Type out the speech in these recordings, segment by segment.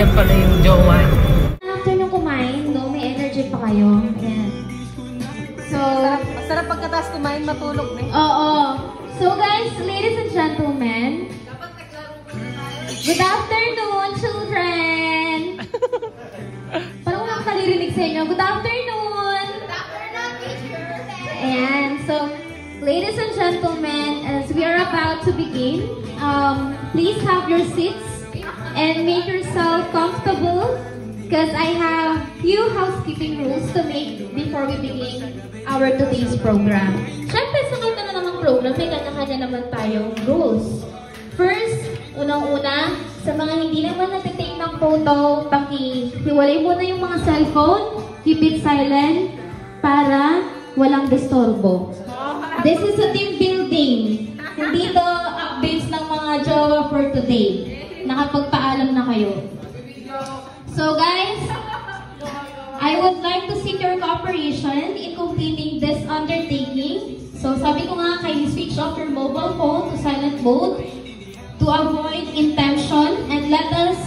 Yan pala yung jowa. After nung kumain, no, may energy pa kayo. Ayan. So, masarap pagkatapos kumain, matulog na. Oo. So guys, ladies and gentlemen, good afternoon, children! Parang walang kalirinig sa inyo. Good afternoon! Good afternoon, teacher! Ayan. So, ladies and gentlemen, as we are about to begin, please have your seats and make yourself comfortable because I have few housekeeping rules to make before we begin our today's program. Siyempre, sa kanya na namang program, may kanya-kanya naman tayong rules. First, unang-una, sa mga hindi naman natitake ng photo, pakihiwalay muna yung mga cellphone, keep it silent, para walang disturbo. This is a team building. Hindi to updates ng mga jowa for today. Nakapagpaalam na kayo. So guys, I would like to seek your cooperation in completing this undertaking. So sabi ko nga, kindly switch off your mobile phone to silent mode to avoid intention and let us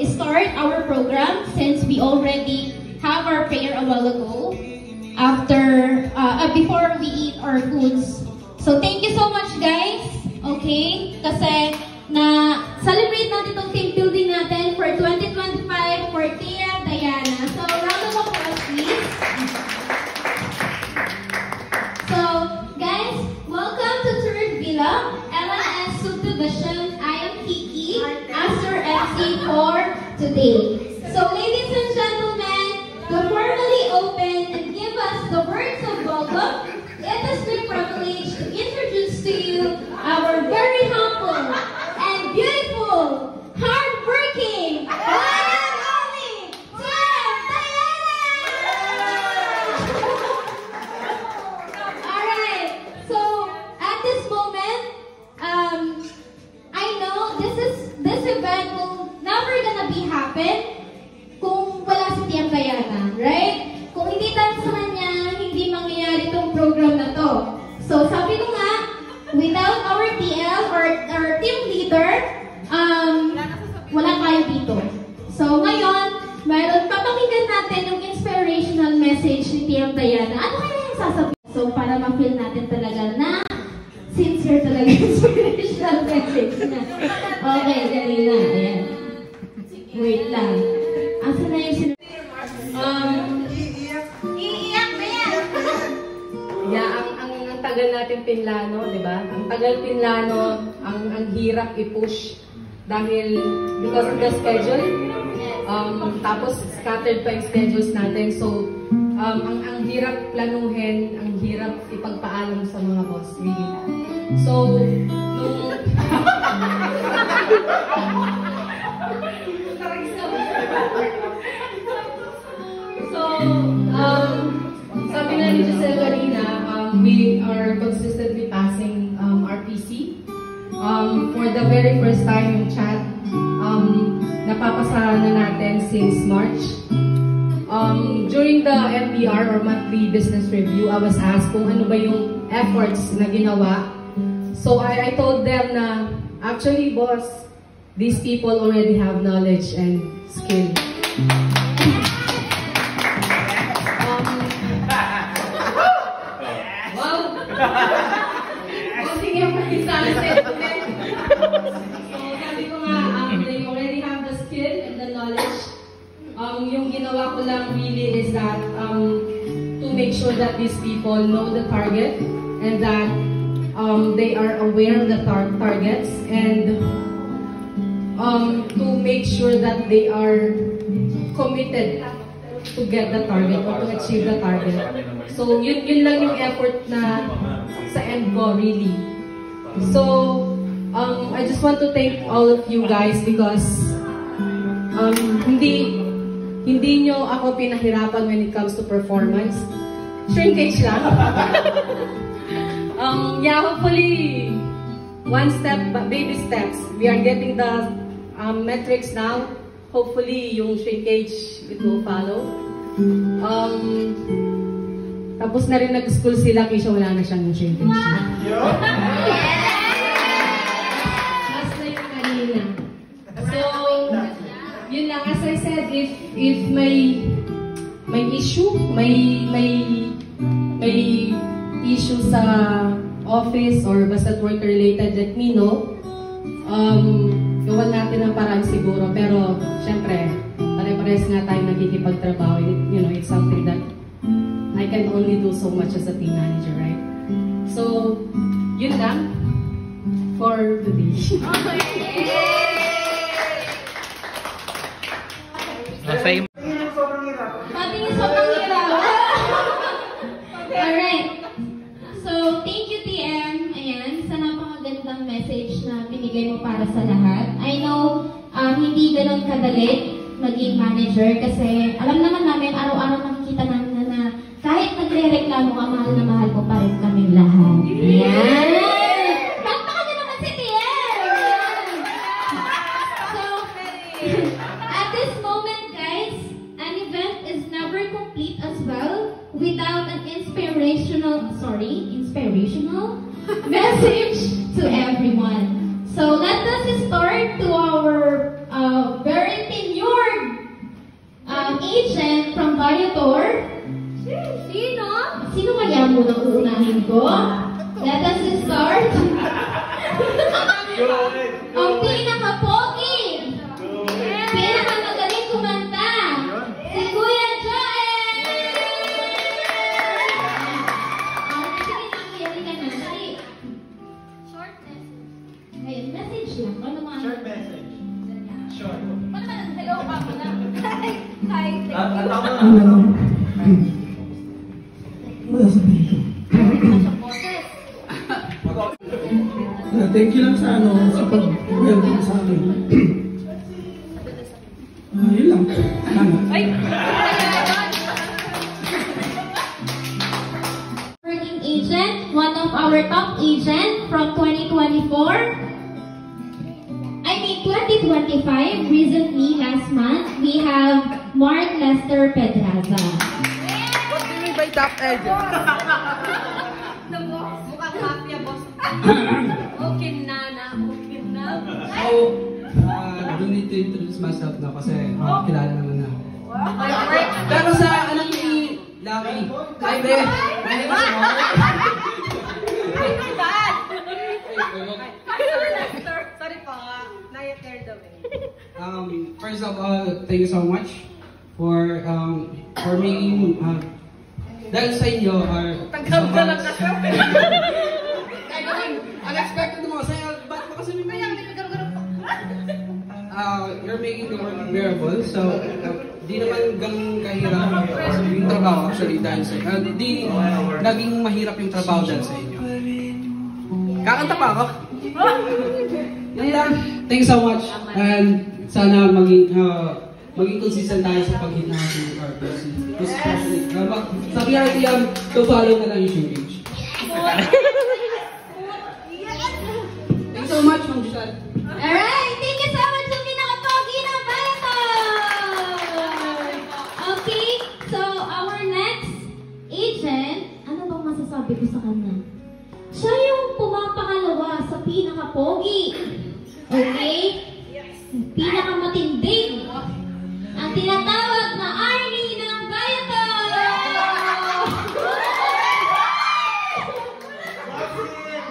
start our program since we already have our prayer a while ago before we eat our foods. So thank you so much guys. Okay? Kasi na-celebrate natin itong team building natin for 2025 for Tia Diana. So round of applause please. So guys, welcome to Third Villa, LNS Subdivision. I am Kiki as your MC for today. So ladies and gentlemen, to formally open and give us the words of welcome, it is my privilege to introduce to you our very humble and beautiful, hardworking, one and only Tia Diana! Alright, so at this moment, I know this event will never gonna be happen kung wala si Tia Diana, right? Kung hindi tayo sa kanya, hindi mangyayari itong program na to. So sabi ko nga, without our TL or our team leader, wala tayo dito. So ngayon, papakinggan natin yung inspirational message ni Tia Diana. Ano kaya yung sasabihin? So para ma-feel natin talaga na sincere talaga yung inspirational message na. Okay, dali na. Ayan. Wait lang. Asa na yung Iiyak na yan! Yeah, ang tagal natin pinlano, di ba? Ang tagal pinlano, ang hirap i-push dahil because of the schedule. Tapos scattered pa yung schedules natin. So, ang hirap planuhin, ang hirap ipagpaalam sa mga boss, really. So, sabi na ni Giselle kanina, we are consistently passing RPC. For the very first time yung chat, napapasa na natin since March. During the MBR or monthly business review, I was asked kung ano ba yung efforts na ginawa. So I told them na, actually boss, these people already have knowledge and skill. Sige, pakisala sentiment. So, sabi ko nga, they already have the skill and the knowledge. Yung ginawa ko lang really is that to make sure that these people know the target and that they are aware of the targets and to make sure that they are committed to get the target or to achieve the target. So, yun lang yung effort na sa end ko, really. So, I just want to thank all of you guys because hindi nyo ako pinahirapan when it comes to performance. Shrinkage lang. Yeah, hopefully, one step, baby steps. We are getting the metrics now. Hopefully, yung shrinkage, it will follow. Tapos na rin nag-school sila, kaya wala na siyang shrinkage. Last night kanina. So, if may issue, may issue sa office or basta work related, let me know. Gawan natin ang paraan siguro, pero syempre, pare-pares nga tayo nagkikipagtrabaho. You know, it's something that I can only do so much as a team manager, right? So, yun lang for today. Pati yung sobrang hirap. Alright. So, thank you, TM. Ayan, sa napakagandang message na binigay mo para sa lahat. I know, hindi ganun kadali maging manager kasi alam naman namin, araw-araw nakikita namin na kahit nagre-reklamo ka, mahal na mahal ko pa rin kami lahat. Ayan! Bakit nyo naman si TM? So, at this moment, guys, an event is never complete as well without an inspirational message to everyone. So let us start to our very tenured agent from Viator. Sino? Sino kaya muna uunahin ko? Let us start. Ang pinaka-pogi, pinaka-magaling kumanta, si Kuya Joel! Sige na, dali. Short message. Ngayon, message lang. Ano naman? Short message. Short. Ano naman? Hello, Papa na. Hi. Thank you lang sa sa pag-welcome sa akin. Yun lang. Working agent, one of our top agent from 2024. I mean 2025, recently last month, we have Mark Lester Pedraza. What do you mean by top agent? Mukhang mafia, boss. Okay na. So, I don't need to introduce myself na kasi kilala naman na ako. Pero sa anak ni Lucky, hi there! My name is Mark. Sorry po, na-clear the way. First of all, thank you so much for making dahil sa inyo are unexpected mo kasi ba't mo kasi you're making the work bearable, so di naman ganun kahirap yung trabaho actually dahil sa di naging mahirap yung trabaho dahil sa inyo. Kakanta pa ako. Yan lang. Thanks so much and sana maging consistent tayo sa pag-hit natin ng carpets. Sa PRT to follow na lang yung shrinkage. Thanks so much, Ma'am Giselle. Alright, thank you so much sa pinaka-pogi na Viator! Okay, so our next agent, ano bang masasabi ko sa kanya? Siya yung pumapangalawa sa pinaka-pogi. Okay? Pinaka-matinding. Ang tinatawag na Arnie ng Viator!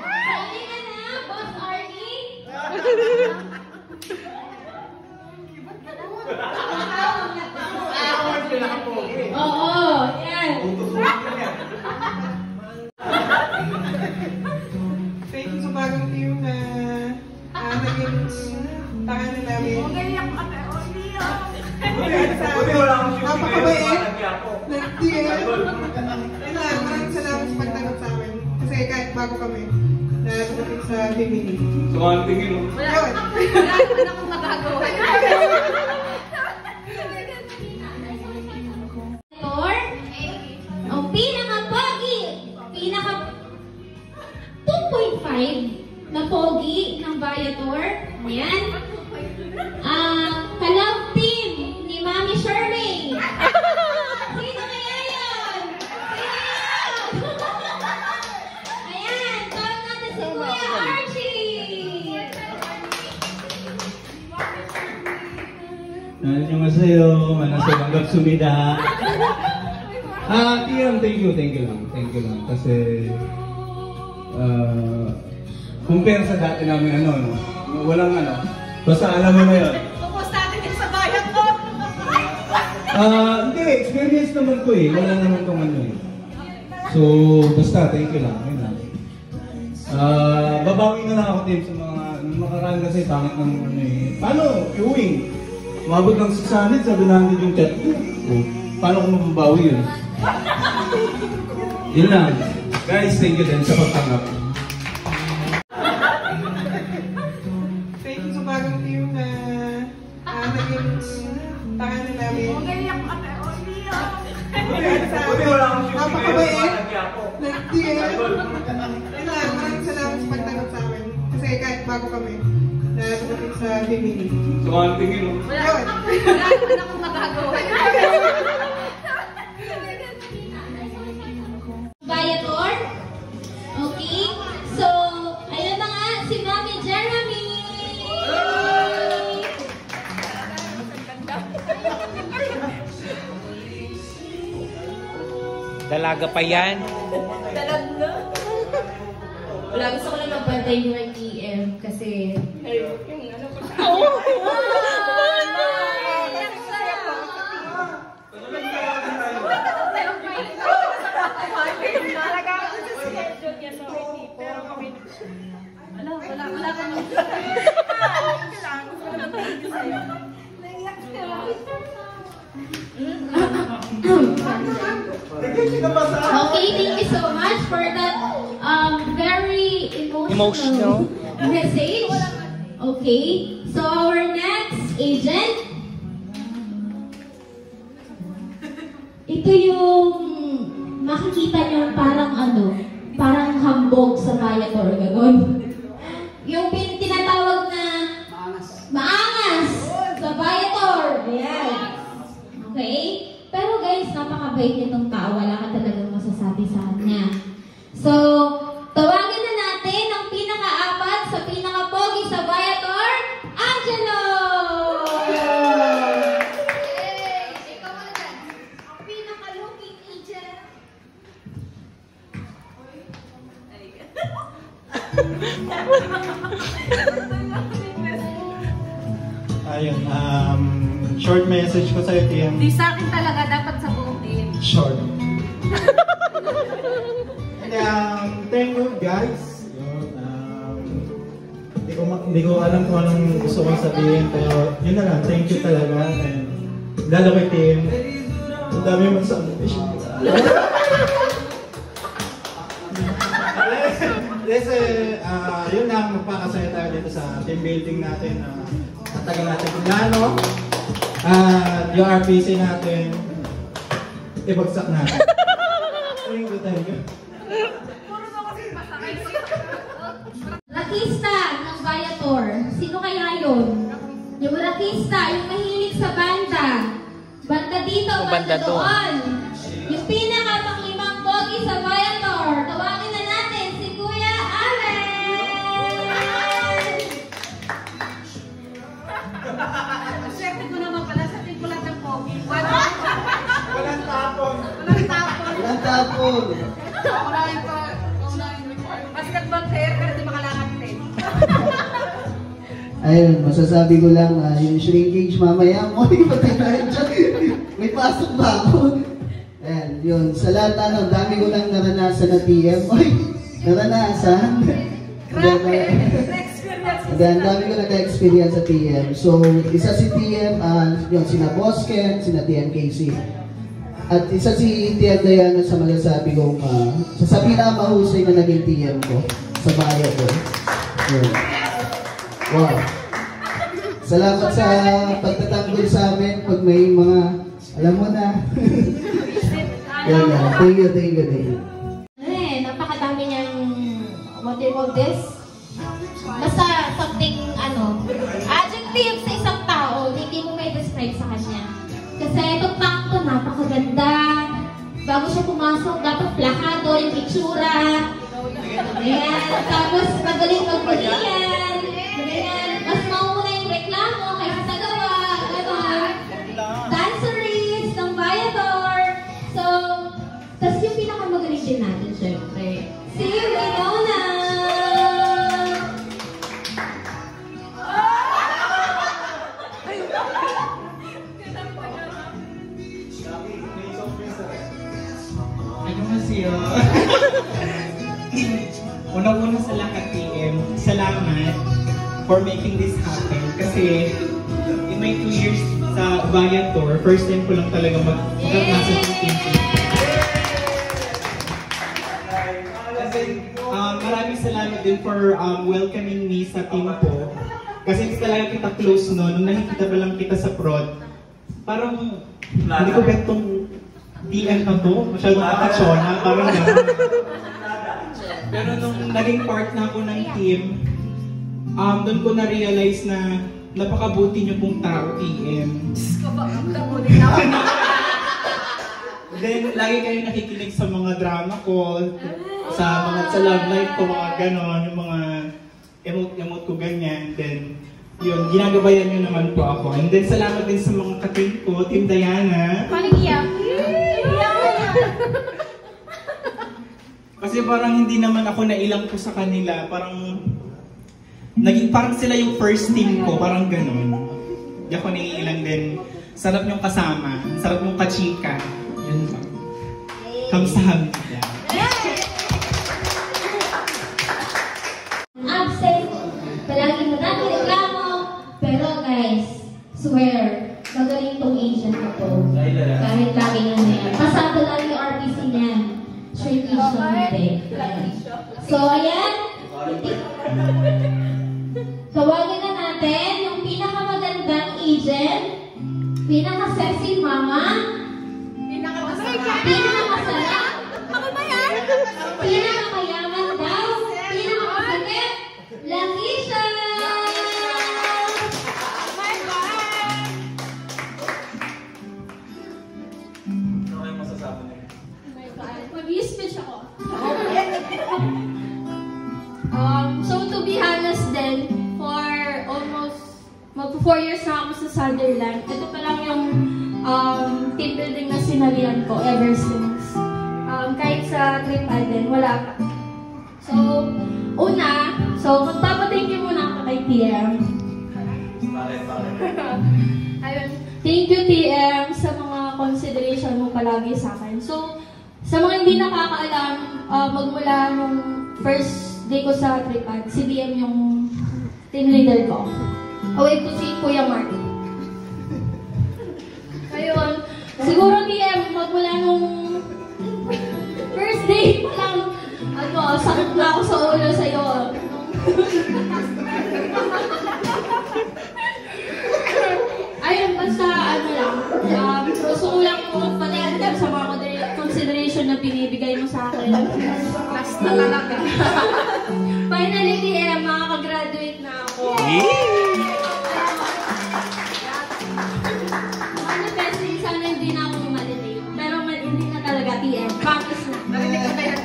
Sorry ka na, Boss Arnie? Oo, yan. Thank you sa bagong team na naging tangan namin. Napakabait. Nag-DM. Maraming salamat sa pagtanggap sa amin. Kasi kahit bago kami, na dumating sa Bimini. So, ano tingin mo? Yun. Wala akong magagawa. Ang pinaka-pogi, pinaka 2.5 na pogi ng Viator. Ayan. Kalab team ni Mami Shirley. Sino kaya yun? Ayan, tawag natin si Kuya Archie. 안녕하세요. 만나서 반갑습니다. TM, thank you lang. Kasi, compare sa dati namin walang basta alam mo na yun. Kumusta natin din sa bayan ko? Hindi, experience naman ko eh. Wala naman tong So, basta, thank you lang. Yun lang. Babawi na lang ako din sa mga makaraan kasi pangit ng Paano? Iuwing. Umabot ng 600, 700 yung chat ko. Paano kung mababawi yun? Yun lang. Guys, thank you din sa pagtanggap. Thank you sa bagong team na naging tanganan namin. Napakabait. Nag-DM. Maraming salamat sa pagtanggap sa amin. Kasi kahit bago kami, nagdating sa Bimini. So, ang tingin mo? Yun. Wala akong magagawa. Viator. Okay. So, ayun na nga, si Mami Jeremy. Dalaga pa yan. Wala, gusto ko lang magpantay yung TM kasi... Wala kami. Okay, thank you so much for that very emotional message. Okay, so our next agent, ito yung makikita nyo parang parang hambog sa Viator, gano'n. Yung tinatawag na maangas sa Viator. Ayan. Okay? Pero guys, napakabait nitong tao. Wala ka talagang masasabi sa kanya. So, tawagan na natin ang pinaka-apat sa pinaka-pogi sa Viator, Angelo! Ikaw mo na dyan. Ang pinaka-looking agent. Ayun, short message ko sa TM. Di sa akin talaga, dapat sa buong team. Short. And thank you guys. Yun, hindi ko alam kung anong gusto kong sabihin, pero yun na lang, thank you talaga. And lalo kay team, ang dami mo sa Kasi, yun lang, magpakasaya tayo dito sa team building natin. Matagal natin plano. Yung RPC natin, ibagsak natin. Thank you. Rakista ng Viator. Sino kaya yun? Yung rakista, yung mahilig sa banda. Banda dito, banda doon. Yung pinaka-panglimang pogi sa Viator. Tawagin na natin si Kuya Allen! Swerte ko naman pala sa team ko lang ng pogi. Walang tapon. Walang tapon. Basketball player pero di makalakad din. Ayun, masasabi ko lang, yung shrinkage mamaya mo, patay tayo dyan. May pasok ba ako? Ayan, yun. Sa lahat, dami ko lang naranasan na TM. Oy, naranasan? Grabe! Na-experience ko Ang dami ko nag-experience sa TM. So, isa si TM, yun, sina Bosken, sina TMKC. At isa si TM Diana sa masasabi kong, sa pinakamahusay na naging TM ko sa bayan ko. Yun. Wow. Salamat sa pagtatanggol sa amin pag may mga, alam mo na. Yan. Thank you. Napakadami niyang, what do you call this? Basta something, adjective sa isang tao, hindi mo may describe sa kanya. Kasi itong tao to, napakaganda. Bago siya pumasok, dapat plakado yung itsura. Ayan. Tapos magaling magpulian. Ayan. Mas mauna yung reklamo kaysa sa gawa. Ganon. Una-una sa lahat, TM, salamat for making this happen. Kasi in my 2 years sa Viator, first time ko lang talaga magkakasa ng team. Maraming salamat din for welcoming me sa team ko. Kasi hindi talaga kita close noon. Nung nakikita pa lang kita sa prod, parang hindi ko bet tong DM na to. Masyadong kakatsona. Parang gano'n. Pero nung naging part na ako ng team, doon ko na-realize na napakabuti niyo pong tao, TM. Then, lagi kayo nakikinig sa mga drama ko, sa love life ko, mga ganon, yung mga emote ko ganyan. Then, yun, ginagabayan niyo naman po ako. And then, salamat din sa mga ka-team ko, Team Diana. Panigiyak. Kasi parang hindi naman ako nailang po sa kanila. Parang sila yung first team ko, parang ganun. Hindi ako naiilang din. Sarap yung kasama, sarap yung kachika. Yun lang. Kamsahamnida. Absent, palagi mo natin reklamo. Pero guys, swear, magaling tong agent na to. Kahit lagi nga niya. Pasado lang yung RPC niya. Straight issue hindi. So, ayan. Tawagin na natin yung pinakamagandang agent, pinaka-sexy mama, pinaka-masarap, pinaka-mayaman daw, pinaka-masakit, Lakeisha! Mag-i-speech ako. So to be honest then, for almost 4 years na ako sa Sutherland. Ito pa lang yung team building na sinalihan ko ever since. Kahit sa trip din, wala pa. So, magpapathank you muna ako kay TM. Ayun. Thank you TM sa mga consideration mo palagi sa akin. So, sa mga hindi nakakaalam, magmula nung first day ko sa tripad, si BM yung team leader ko. Away ko si Kuya Mark. Ayun. Siguro BM, magmula nung first day pa lang, sakit na ako sa ulo sa'yo. Ayun, basta lang. Gusto ko lang magpatay sa mga consideration na binibigay mo sa akin. Last na talaga. Finally, TM, makakagraduate na ako. Manifesting, sana hindi na ako malilate. Pero hindi na talaga, TM. Promise na. Narinig ko kayo,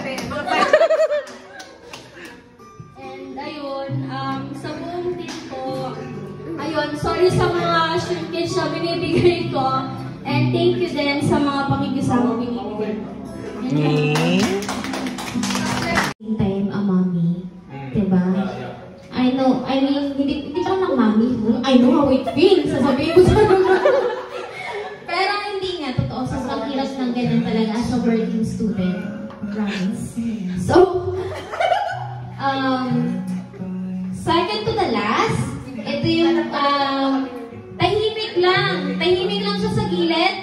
and ayun, sa buong team ko, ayun, sorry sa mga shrinkage na binibigay ko. And thank you din sa mga pakikisama binibigay ko. Time a mommy. Diba? I mean, hindi pa lang mommy. I know how it feels. Sasabihin ko sa mga. Pero hindi nga, totoo. Ang hirap ng ganyan talaga as a working student. Promise. So, second to the last, ito yung tahimik lang siya sa gilid,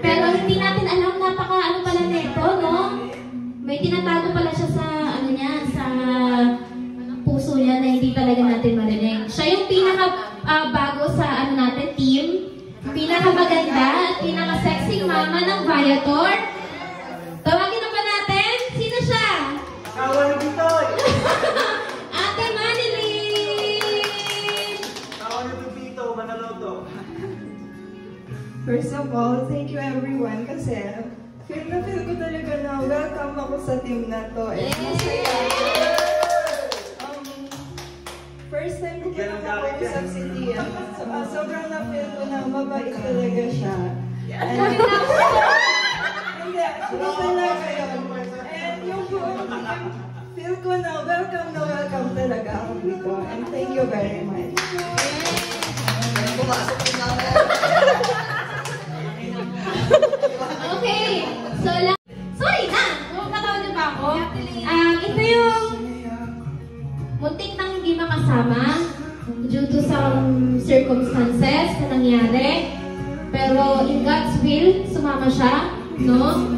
pero hindi natin alam ano pala neto, no? May tinatago pala siya sa sa puso niya na hindi talaga natin marinig. Siya yung bago sa natin team, pinakamaganda at pinaka-sexy mama ng Viator. Tawagin na ba natin? Sino siya? Kawan ni Bitoy! Ate Manilyn! Kawan ni Bito, Manaloto. First of all, thank you everyone kasi feel ko talaga na welcome ako sa team na to. First time ko pa nakausap si Tia. Sobrang na-feel ko na mabait talaga siya. Hindi, talaga yun. And yung buong team, feel ko na welcome talaga ako dito. And thank you very much. Okay, so sorry na! Kung kataon niyo pa makasama due to some circumstances na nangyari. Pero in God's will, sumama siya, no?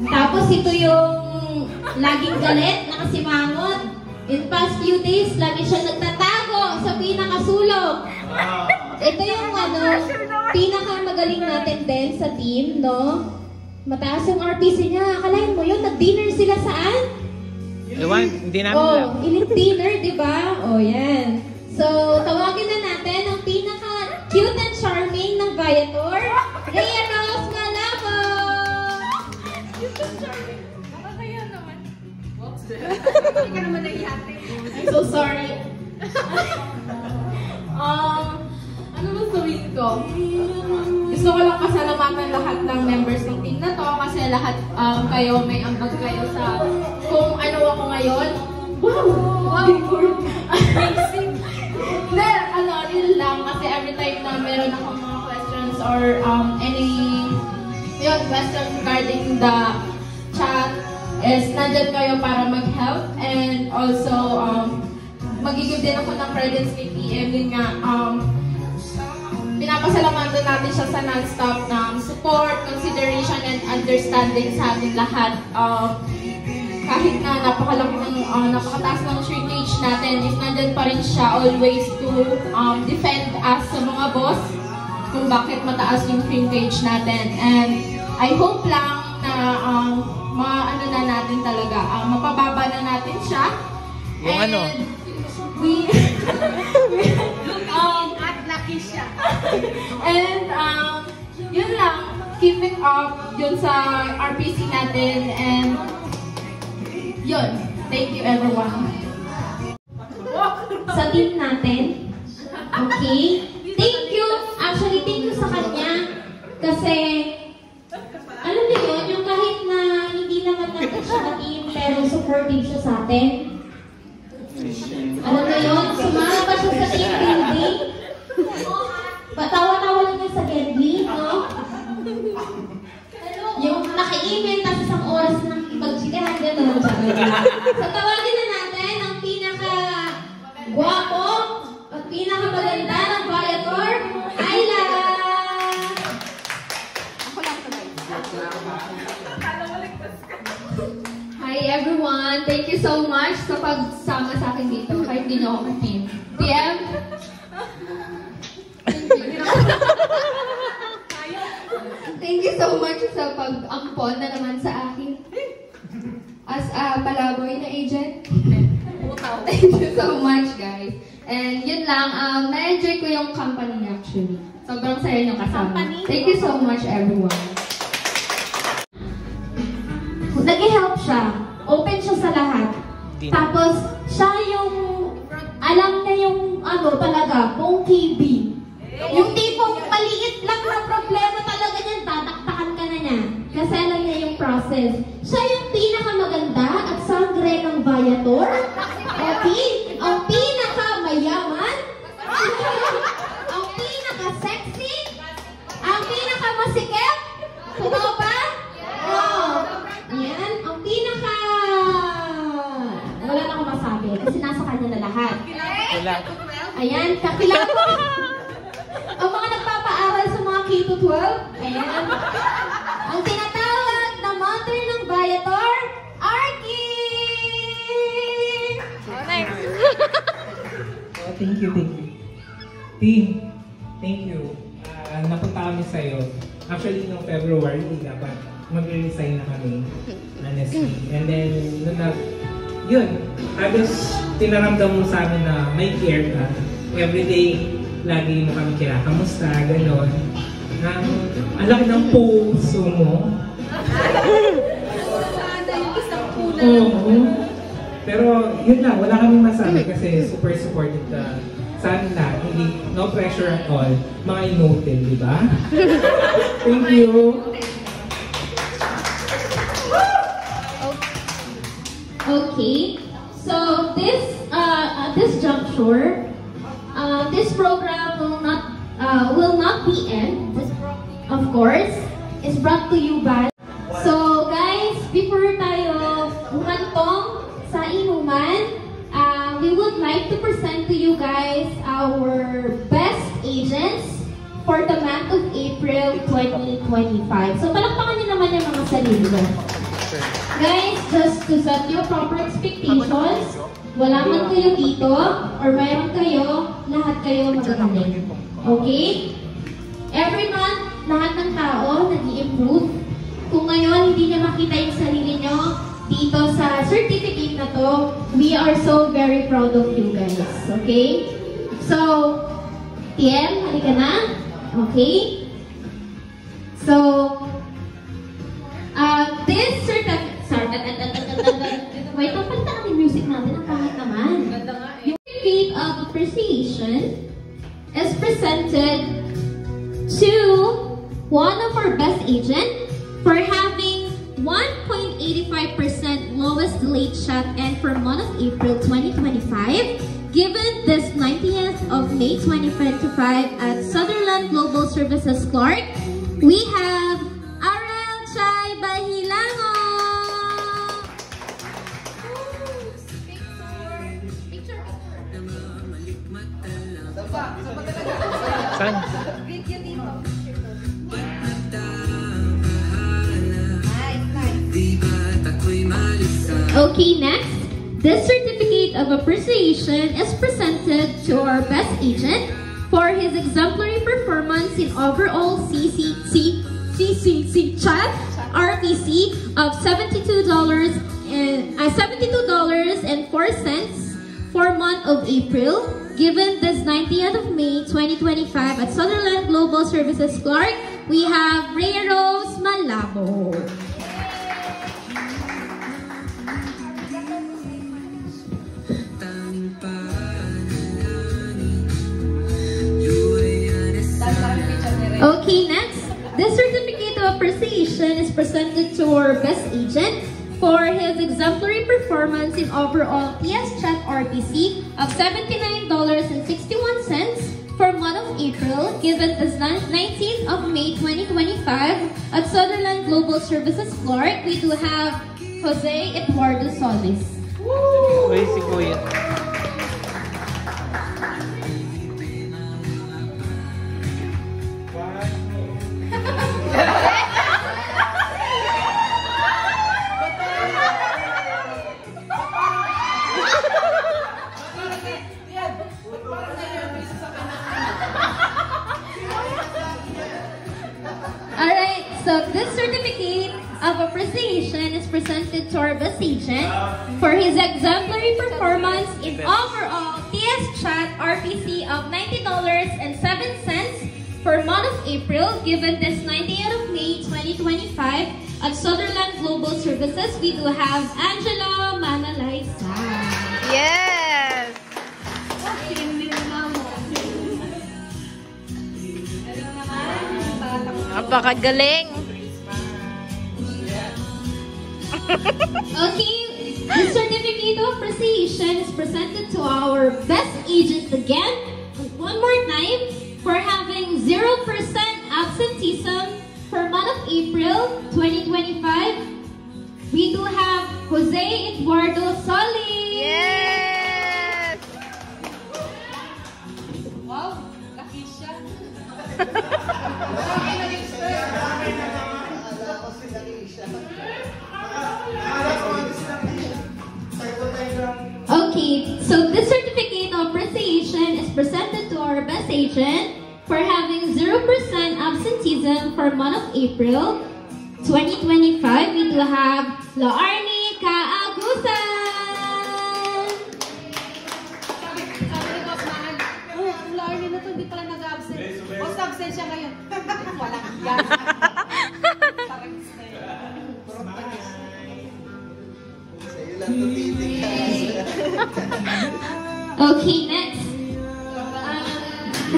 Tapos ito yung laging galit, nakasimangot. In past few days, lagi siya nagtatago sa pinakasulog. Ito yung pinakamagaling natin din sa team, no? Mataas yung RPC niya. Akalain mo yun, nag-dinner sila saan? Ewan, hindi namin alam. Elite dinner, di ba? Yan. So, tawagin na natin ang pinaka-cute and charming ng Viator, Rhea Rose Malabo! Cute and charming. Nakakaya naman. Whoops. Hindi ka naman naihati. I'm so sorry. Ano bang sabihin ko? Gusto ko lang pasalamatan lahat ng members ng team na to kasi lahat kayo may ambag kayo sa kung ano ako ngayon. Wow! Amazing! Yun lang kasi every time na meron akong mga questions or any questions regarding the chat is nandyan kayo para mag-help and also magigib din ako ng credits kay PM yun nga pinapasalamatan natin siya sa non-stop ng support, consideration, and understanding sa ating lahat. Kahit na napakataas ng shrinkage natin, if nandyan pa rin siya always to defend us sa mga boss kung bakit mataas yung shrinkage natin. And I hope lang na na natin talaga, mapababa na natin siya. Yung and we lucky siya. And yun lang, keep it up yun sa RPC natin and yun. Thank you everyone. Sa team natin. Okay? Thank you. Actually, thank you sa kanya. Kasi, alam niyo yun, yung kahit na hindi naman natin siya na team, pero supportive siya sa atin. Alam niyo yun, sumama pa siya sa team building. Patawa-tawa lang niya sa Gendly, no? Yung naka-email tapos isang oras na ipag-chikahan, gano'n. So, tawagin na natin ang pinaka-guwapo at pinaka-maganda ng Viator, Ayla! Ako lang sa Hi everyone! Thank you so much sa pagsama sa akin dito. Kahit di nyo ako team. PM? Thank you so much sa pag-ampon na naman sa akin. As a palaboy na agent. Thank you so much, guys. And yun lang, na-enjoy ko yung company actually. Sobrang saya nyo kasama. Thank you so much, everyone. Nag-help siya. Open siya sa lahat. Tapos, siya yung, alam niya yung, talaga, buong KB. Yung tipong maliit lang na problema talaga niyan, tataktakan ka na niya. Kasi alam niya yung process. Siya yung pinakamaganda at sangre ng Viator. Okay? Ang pinakamayaman. Ang pinaka-sexy. Ang pinaka-masikip. Totoo ba? Oo. Yan. Ang pinaka... Wala na akong masabi. Kasi nasa kanya na lahat. Ayan. Kakilala. Ang mga nagpapaaral sa mga K-12, ayan. Ang tinatawag na mother ng Viator, Arky! Oh, nice. Thank you. Team, thank you. Napunta kami sa'yo. Actually, noong February, dapat mag-resign na kami. Honestly. And then, yun, halos tinaramdam mo sa amin na may care ka. Everyday, lagi mo kami kinakamusta, gano'n. Ang laki ng puso mo. Oo. Pero yun lang, wala kaming masabi kasi super supportive ka sa amin lahat. No pressure at all. Mga inotin, di ba? Thank you. Okay. So this juncture, this program will not be end. Of course, it's brought to you by. So guys, before tayo humantong sa inuman, we will would like to present to you guys our best agents for the month of April 2025. So, palakpakan niyo naman yung mga sarili nyo. Guys, just to set your proper expectations, wala man kayo dito, or mayroon kayo, lahat kayo magagaling. Okay? Every month, lahat ng tao nag-i-improve. Kung ngayon hindi niyo makita yung sarili niyo dito sa certificate na to, we are so very proud of you guys. Okay? So, TM, halika na. Okay? So, this certificate, wait, papalitan natin music natin. Ang pangit naman. Yung certificate of appreciation is presented to one of our best agents for having 1.85% lowest delayed shot and for month of April 2025. Given this 90th of May 2025 at Sutherland Global Services Clark, we have Arel Chay Bahilango. Saan? Okay, next. This certificate of appreciation is presented to our best agent for his exemplary performance in overall CCC chat RPC of $72.04 for month of April, given this 90th of May 2025 at Sutherland Global Services Clark. We have Ray Rose Malabo. Okay, next. This certificate of appreciation is presented to our best agent for his exemplary performance in overall PS Chat RPC of $79.61 for month of April, given this 19th of May 2025 at Sutherland Global Services Clark. We do have Jose Eduardo Solis. Uy, si Kuya. Alright, so this certificate of appreciation is presented to our best agent for his exemplary performance in overall TS Chat RPC of $90.07 for month of April, given this 90th of May 2025 at Sutherland Global Services. We do have Angela Manalaisa. Yes! Napakagaling! Okay, the certificate of appreciation is presented to our best agent again, one more time, for having 0% absenteeism for month of April 2025. We do have Jose Eduardo Solis. Yes! Wow, laki siya. Okay, so this certificate of appreciation is presented to our best agent for having 0% absenteeism for month of April 2025. We do have Laarni Kaagusan. Sabi ni Boss Mahal, oh, ang Laarni na to, hindi pala nag-absent. Boss, absent siya ngayon. Walang yan. Okay, next.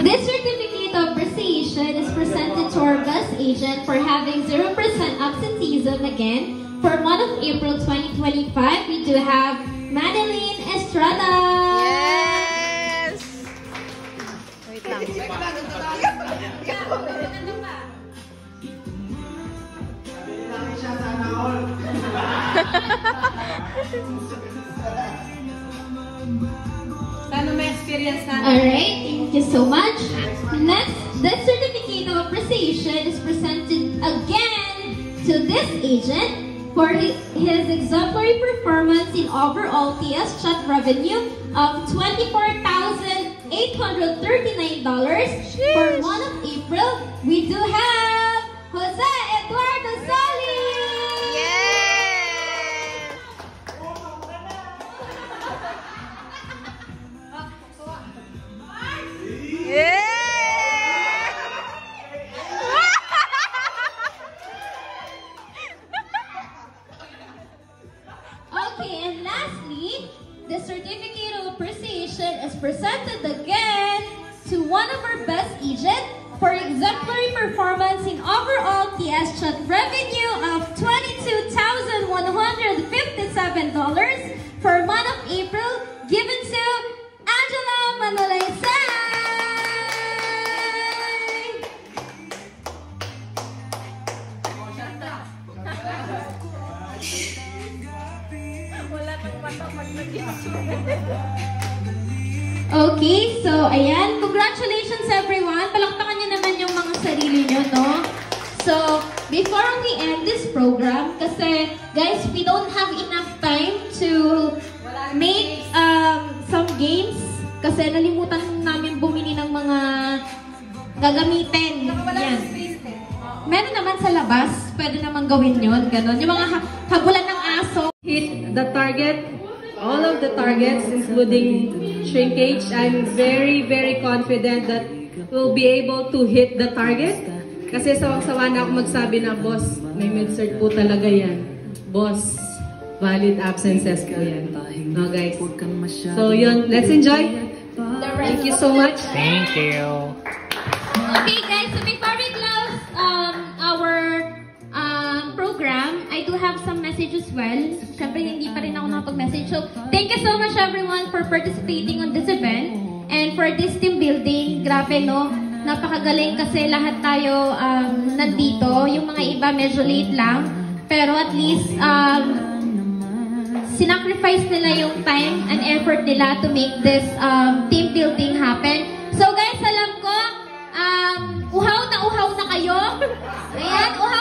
This certificate of appreciation is presented to our best agent for having 0% absenteeism again. For month of April 2025, we do have Madeline Estrada. Yes! Wait lang. experience natin. Alright, thank you so much. Next, the certificate of appreciation is presented again to this agent for his exemplary performance in overall TS Chat revenue of $24,839 for month of April. We do have Jose Eduardo Sali! Okay, and lastly, the certificate of appreciation is presented again to one of our best agents for exemplary performance in overall TS Chat revenue of $22,157 for month of April, given to Angela Manolaysay! Okay, so ayan, congratulations everyone. Palakpakan niyo naman yung mga sarili niyo, no? So, before we end this program, kasi guys, we don't have enough time to make some games kasi nalimutan namin bumili ng mga gagamitin. Yan. Meron naman sa labas, pwede naman gawin yun, ganun. Yung mga habulan ng aso. Hit the target, all of the targets, including shrinkage. I'm very, very confident that we'll be able to hit the target. Kasi sawang-sawa na ako magsabi na, boss, may med-cert po talaga yan. Boss, valid absences po yan. No, guys. So, yun. Let's enjoy. Thank you so much. Thank you. Okay, guys. So, before we close our program, I do have some message as well. Siyempre, hindi pa rin ako nakapag-message. So, thank you so much everyone for participating on this event and for this team building. Grabe, no? Napakagaling kasi lahat tayo nandito. Yung mga iba medyo late lang. Pero at least, sinacrifice nila yung time and effort nila to make this team building happen. So guys, alam ko, uhaw na kayo. Ayan, uhaw